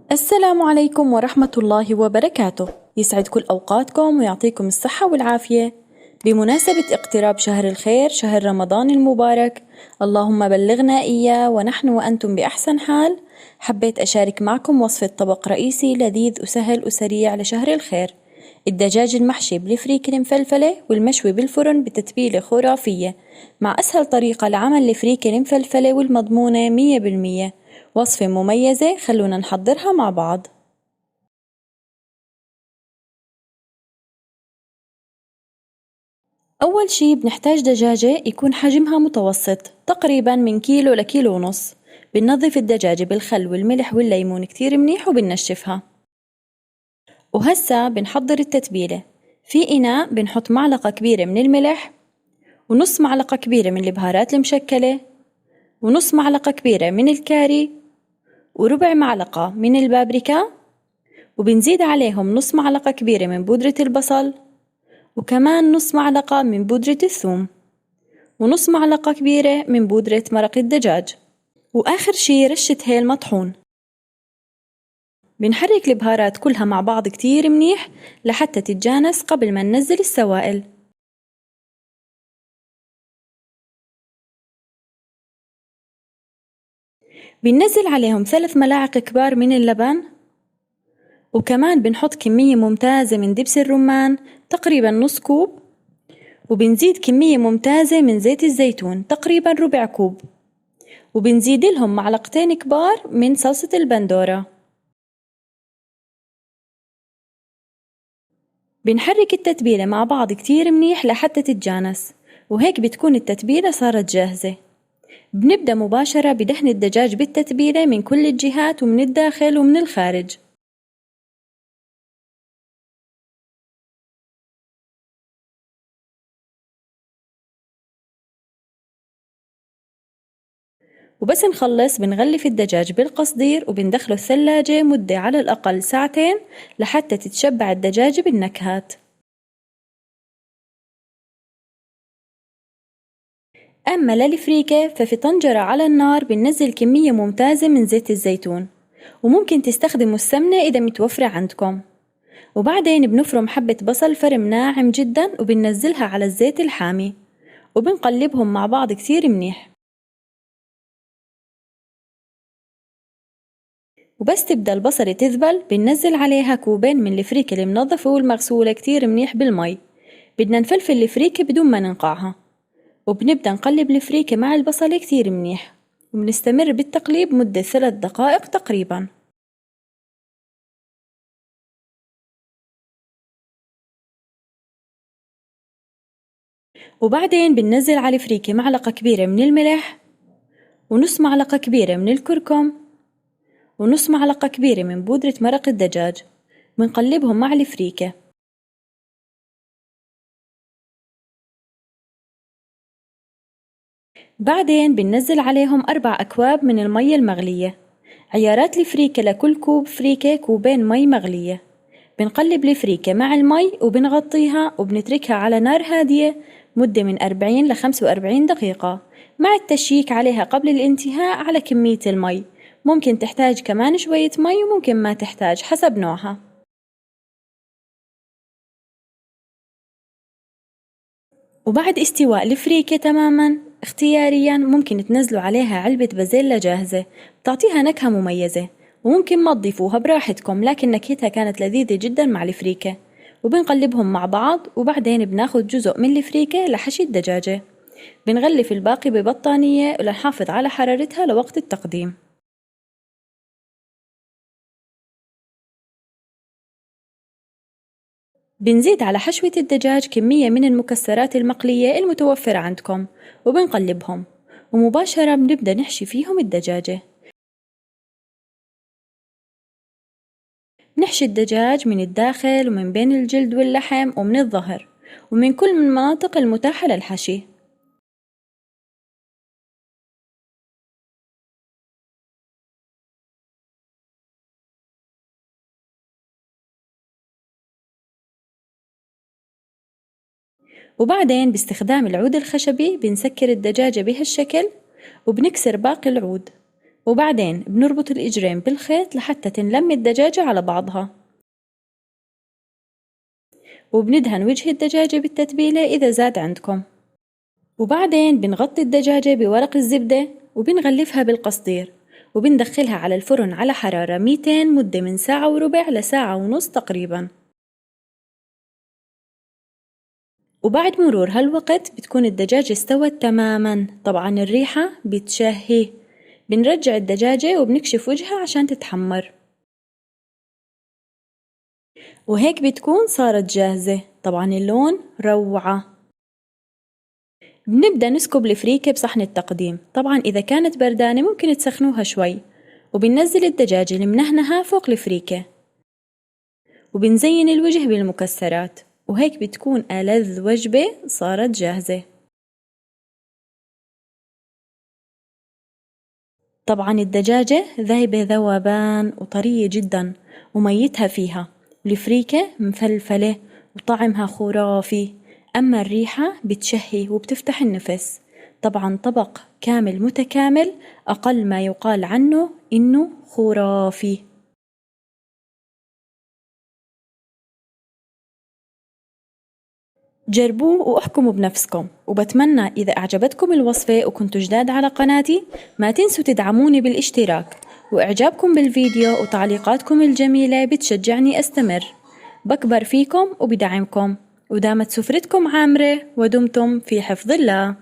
السلام عليكم ورحمة الله وبركاته. يسعد كل أوقاتكم ويعطيكم الصحة والعافية. بمناسبة اقتراب شهر الخير، شهر رمضان المبارك، اللهم بلغنا إياه ونحن وأنتم بأحسن حال. حبيت أشارك معكم وصفة طبق رئيسي لذيذ وسهل وسريع لشهر الخير: الدجاج المحشي بالفريك المفلفلة والمشوي بالفرن بتتبيلة خرافية، مع أسهل طريقة لعمل الفريك المفلفلة والمضمونة 100%. وصفة مميزة، خلونا نحضرها مع بعض. أول شي بنحتاج دجاجة يكون حجمها متوسط، تقريبا من كيلو لكيلو ونص. بننظف الدجاجة بالخل والملح والليمون كتير منيح وبنشفها. وهسا بنحضر التتبيلة. في إناء بنحط معلقة كبيرة من الملح، ونص معلقة كبيرة من البهارات المشكلة، ونص معلقة كبيرة من الكاري، وربع معلقة من البابريكا، وبنزيد عليهم نص معلقة كبيرة من بودرة البصل، وكمان نص معلقة من بودرة الثوم، ونص معلقة كبيرة من بودرة مرق الدجاج، وآخر شي رشة هيل مطحون. بنحرك البهارات كلها مع بعض كتير منيح لحتى تتجانس قبل ما ننزل السوائل. بننزل عليهم 3 ملاعق كبار من اللبن، وكمان بنحط كمية ممتازة من دبس الرمان، تقريبا نص كوب، وبنزيد كمية ممتازة من زيت الزيتون، تقريبا ربع كوب، وبنزيد لهم معلقتين كبار من صلصة البندورة. بنحرك التتبيلة مع بعض كتير منيح لحتى تتجانس، وهيك بتكون التتبيلة صارت جاهزة. بنبدأ مباشرة بدهن الدجاج بالتتبيلة من كل الجهات ومن الداخل ومن الخارج. وبس نخلص بنغلف الدجاج بالقصدير وبندخله الثلاجة مدة على الأقل ساعتين لحتى تتشبع الدجاجة بالنكهات. أما للفريكة ففي طنجرة على النار بننزل كمية ممتازة من زيت الزيتون، وممكن تستخدموا السمنة إذا متوفرة عندكم. وبعدين بنفرم حبة بصل فرم ناعم جدا وبننزلها على الزيت الحامي، وبنقلبهم مع بعض كتير منيح. وبس تبدأ البصلة تذبل بننزل عليها كوبين من الفريكة المنظفة والمغسولة كتير منيح بالمي. بدنا نفلفل الفريكة بدون ما ننقعها، وبنبدأ نقلب الفريكة مع البصلة كتير منيح، وبنستمر بالتقليب مدة 3 دقائق تقريبا. وبعدين بننزل على الفريكة معلقة كبيرة من الملح، ونص معلقة كبيرة من الكركم، ونص معلقة كبيرة من بودرة مرق الدجاج. بنقلبهم مع الفريكة. بعدين بننزل عليهم 4 أكواب من المية المغلية. عيارات الفريكة لكل كوب فريكة كوبين مي مغلية. بنقلب الفريكة مع المي وبنغطيها وبنتركها على نار هادية مدة من 40 ل 45 دقيقة، مع التشيك عليها قبل الانتهاء على كمية المي. ممكن تحتاج كمان شوية مي وممكن ما تحتاج حسب نوعها. وبعد استواء الفريكة تماما اختياريا ممكن تنزلوا عليها علبة بازيلا جاهزة، بتعطيها نكهة مميزة. وممكن ما تضيفوها براحتكم، لكن نكهتها كانت لذيذة جدا مع الفريكة. وبنقلبهم مع بعض، وبعدين بناخد جزء من الفريكة لحشي الدجاجة. بنغلف الباقي ببطانية ولنحافظ على حرارتها لوقت التقديم. بنزيد على حشوة الدجاج كمية من المكسرات المقلية المتوفرة عندكم، وبنقلبهم، ومباشرة بنبدأ نحشي فيهم الدجاجة. نحشي الدجاج من الداخل ومن بين الجلد واللحم ومن الظهر، ومن كل من المناطق المتاحة للحشي. وبعدين باستخدام العود الخشبي بنسكر الدجاجة بهالشكل، وبنكسر باقي العود. وبعدين بنربط الإجرين بالخيط لحتى تنلم الدجاجة على بعضها، وبندهن وجه الدجاجة بالتتبيلة إذا زاد عندكم، وبعدين بنغطي الدجاجة بورق الزبدة وبنغلفها بالقصدير وبندخلها على الفرن على حرارة 200 مدة من ساعة وربع لساعة ونص تقريبا. وبعد مرور هالوقت بتكون الدجاجة استوت تماما. طبعا الريحة بتشهي. بنرجع الدجاجة وبنكشف وجهها عشان تتحمر، وهيك بتكون صارت جاهزة. طبعا اللون روعة. بنبدأ نسكب الفريكة بصحن التقديم. طبعا إذا كانت بردانة ممكن تسخنوها شوي، وبننزل الدجاجة المنهنها فوق الفريكة، وبنزين الوجه بالمكسرات، وهيك بتكون ألذ وجبة صارت جاهزة. طبعا الدجاجة ذايبة ذوبان وطرية جدا وميتها فيها، الفريكة مفلفلة وطعمها خرافي، أما الريحة بتشهي وبتفتح النفس. طبعا طبق كامل متكامل، أقل ما يقال عنه إنه خرافي. جربوه واحكموا بنفسكم، وبتمنى إذا أعجبتكم الوصفة وكنتوا جداد على قناتي ما تنسوا تدعموني بالاشتراك، وإعجابكم بالفيديو وتعليقاتكم الجميلة بتشجعني أستمر. بكبر فيكم وبدعمكم، ودامت سفرتكم عامرة ودمتم في حفظ الله.